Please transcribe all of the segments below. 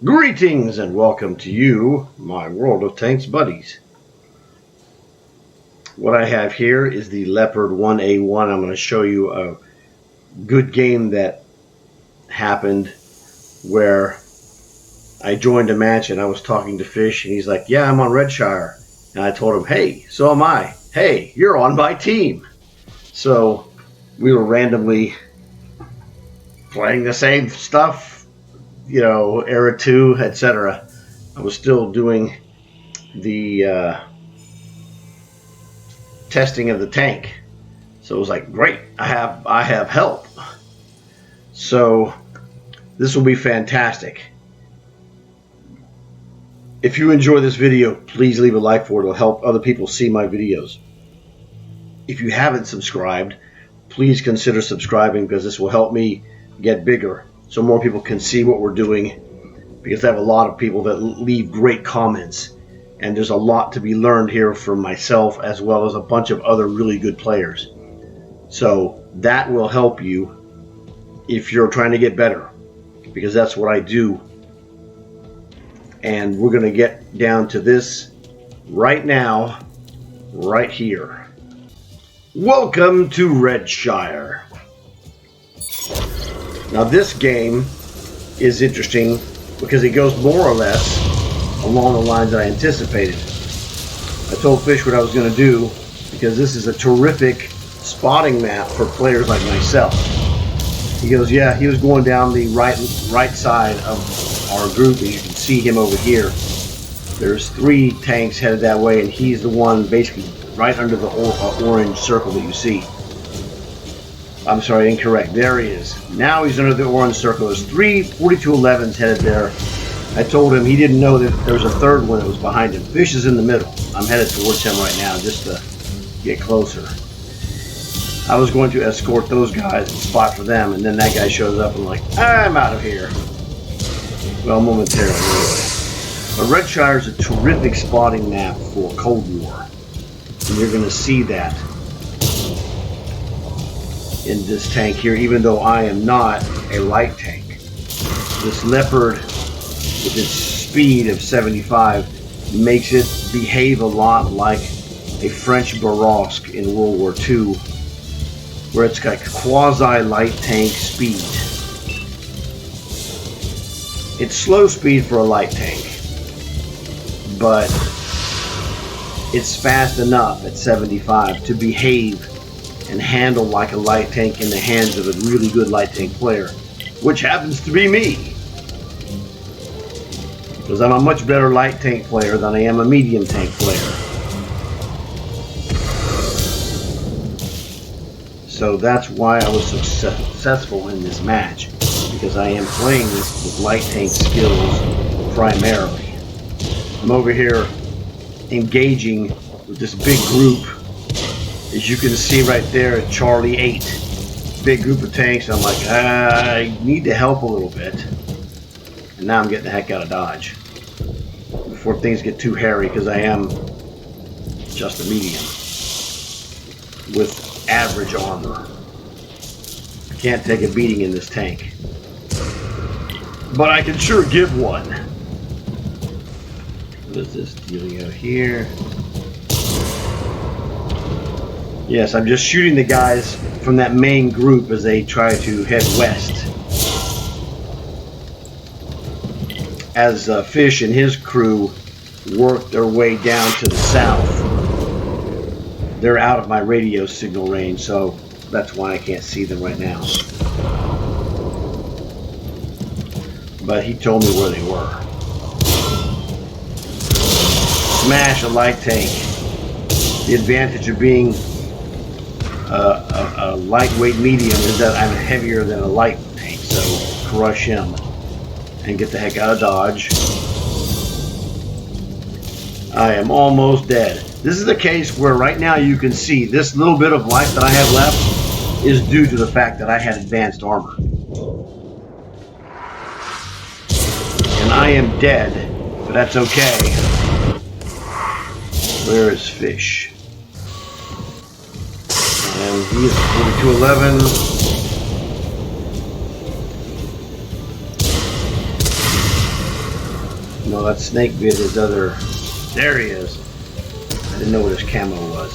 Greetings and welcome to you, my World of Tanks buddies. What I have here is the Leopard 1A1. I'm going to show you a good game that happened where I joined a match and I was talking to Fish and he's like, yeah, I'm on Redshire. And I told him, hey, so am I. Hey, you're on my team. So we were randomly playing the same stuff. Era 2, etc. I was still doing the testing of the tank. So it was like, great, I have help. So this will be fantastic. If you enjoy this video, please leave a like for it. It'll help other people see my videos. If you haven't subscribed, please consider subscribing because this will help me get bigger so more people can see what we're doing, because I have a lot of people that leave great comments and there's a lot to be learned here from myself as well as a bunch of other really good players. So that will help you if you're trying to get better, because that's what I do. And we're going to get down to this right now, right here. Welcome to Redshire. Now this game is interesting because it goes more or less along the lines that I anticipated. I told Fish what I was going to do because this is a terrific spotting map for players like myself. He goes, yeah, he was going down the right side of our group, and you can see him over here. There's 3 tanks headed that way, and he's the one basically right under the orange circle that you see. I'm sorry, incorrect. There he is. Now he's under the orange circle. There's 3 4211s headed there. I told him he didn't know that there was a third one that was behind him. Fish is in the middle. I'm headed towards him right now just to get closer. I was going to escort those guys and spot for them, and then that guy shows up and I'm like, I'm out of here. Well, momentarily anyway. But Redshire is a terrific spotting map for Cold War. And you're going to see that in this tank here, even though I am not a light tank. This Leopard, with its speed of 75, makes it behave a lot like a French Barosque in World War II, where it's got quasi-light tank speed. It's slow speed for a light tank, but it's fast enough at 75 to behave and handle like a light tank in the hands of a really good light tank player, which happens to be me. Because I'm a much better light tank player than I am a medium tank player. So that's why I was successful in this match, because I am playing this with light tank skills primarily. I'm over here engaging with this big group. As you can see right there at Charlie 8, big group of tanks. I'm like, I need to help a little bit. And now I'm getting the heck out of Dodge before things get too hairy, because I am just a medium with average armor. I can't take a beating in this tank, but I can sure give one. What is this dealio here? Yes, I'm just shooting the guys from that main group as they try to head west. As Fish and his crew work their way down to the south, they're out of my radio signal range, so that's why I can't see them right now. But he told me where they were. Smash a light tank. The advantage of being a lightweight medium is that I'm heavier than a light tank, so crush him and get the heck out of Dodge. I am almost dead. This is the case where right now you can see this little bit of life that I have left is due to the fact that I had advanced armor. And I am dead, but that's okay. Where is Fish? And he is 4211. No, that snake bit his other... There he is. I didn't know what his camo was.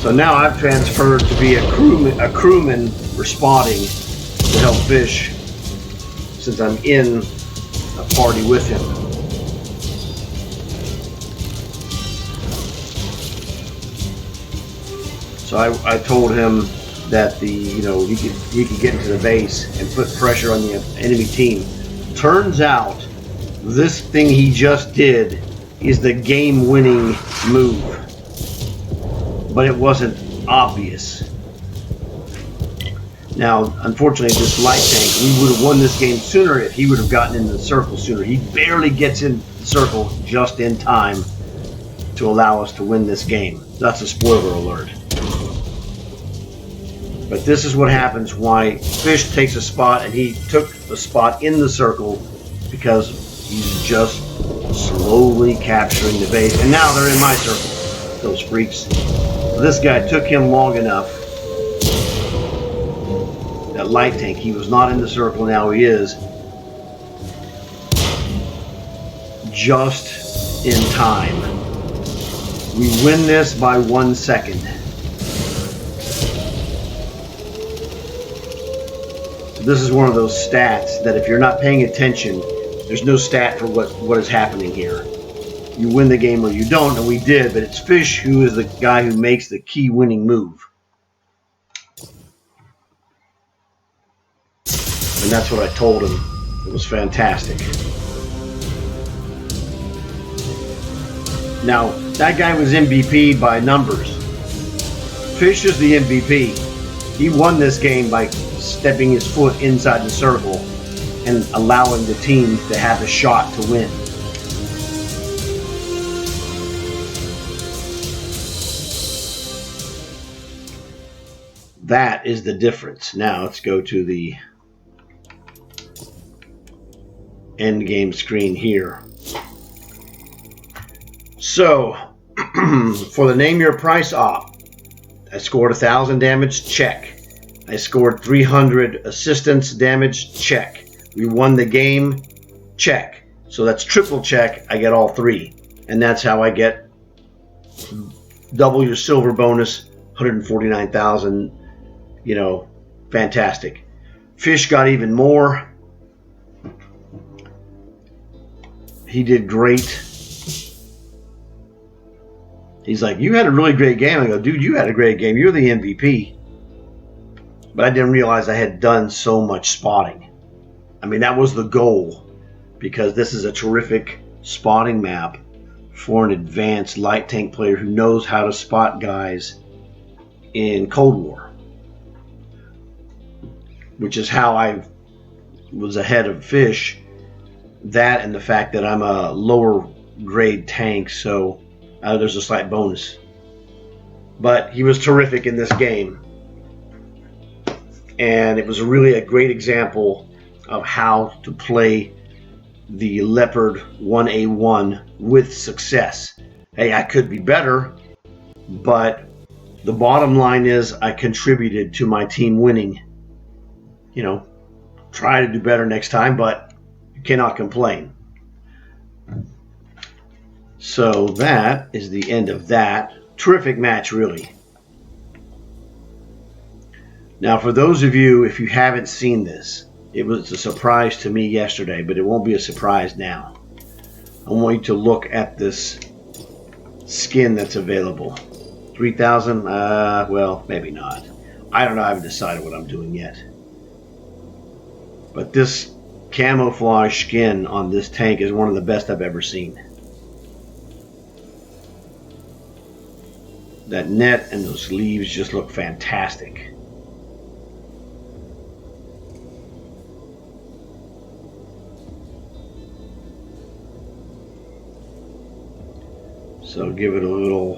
So now I've transferred to be a crewman for spotting to help fish, since I'm in a party with him. So I told him that he could get into the base and put pressure on the enemy team. Turns out this thing he just did is the game-winning move, but it wasn't obvious. Now, unfortunately, this light tank, we would have won this game sooner if he would have gotten into the circle sooner. He barely gets in the circle just in time to allow us to win this game. That's a spoiler alert. But this is what happens why Fish takes a spot, and he took the spot in the circle because he's just slowly capturing the base. And now they're in my circle, those freaks. This guy took him long enough. That light tank, he was not in the circle, now he is. Just in time. We win this by 1 second. This is one of those stats that if you're not paying attention, there's no stat for what is happening here. You win the game or you don't, and we did, but it's Fish who is the guy who makes the key winning move. And that's what I told him. It was fantastic. Now, that guy was MVP by numbers. Fish is the MVP. He won this game by stepping his foot inside the circle and allowing the team to have a shot to win. That is the difference. Now let's go to the end game screen here. So for the name your price op, I scored 1,000 damage, check. I scored 300 assistance damage, check. We won the game, check. So that's triple check. I get all three. And that's how I get double your silver bonus, 149,000. You know, fantastic. Fish got even more. He did great. He's like, you had a really great game. I go, dude, you had a great game. You're the MVP. But I didn't realize I had done so much spotting. I mean, that was the goal, because this is a terrific spotting map for an advanced light tank player who knows how to spot guys in Cold War, which is how I was ahead of Fish. That and the fact that I'm a lower grade tank, so there's a slight bonus. But he was terrific in this game. And it was really a great example of how to play the Leopard 1A1 with success. Hey, I could be better, but the bottom line is I contributed to my team winning. You know, try to do better next time, but you cannot complain. So that is the end of that. Terrific match, really. Now, for those of you, if you haven't seen this, it was a surprise to me yesterday, but it won't be a surprise now. I want you to look at this skin that's available. 3,000? Well, maybe not. I don't know. I haven't decided what I'm doing yet. But this camouflage skin on this tank is one of the best I've ever seen. That net and those leaves just look fantastic. So give it a little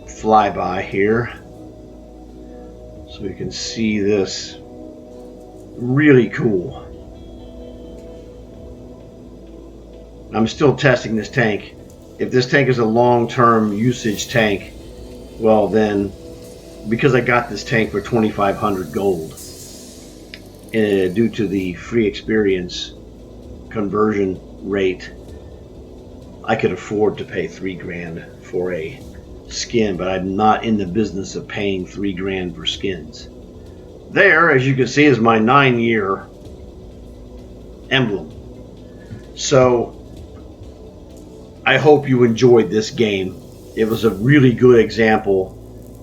flyby here so we can see this. Really cool. I'm still testing this tank. If this tank is a long-term usage tank, well then, because I got this tank for 2,500 gold due to the free experience conversion rate, I could afford to pay $3,000 for a skin, but I'm not in the business of paying $3,000 for skins. There, as you can see, is my 9-year emblem. So I hope you enjoyed this game. It was a really good example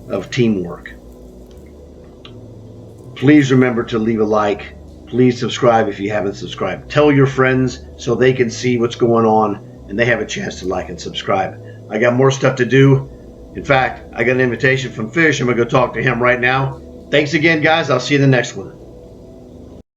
of teamwork. Please remember to leave a like. Please subscribe if you haven't subscribed. Tell your friends so they can see what's going on and they have a chance to like and subscribe. I got more stuff to do. In fact, I got an invitation from Fish. I'm going to go talk to him right now. Thanks again, guys. I'll see you in the next one.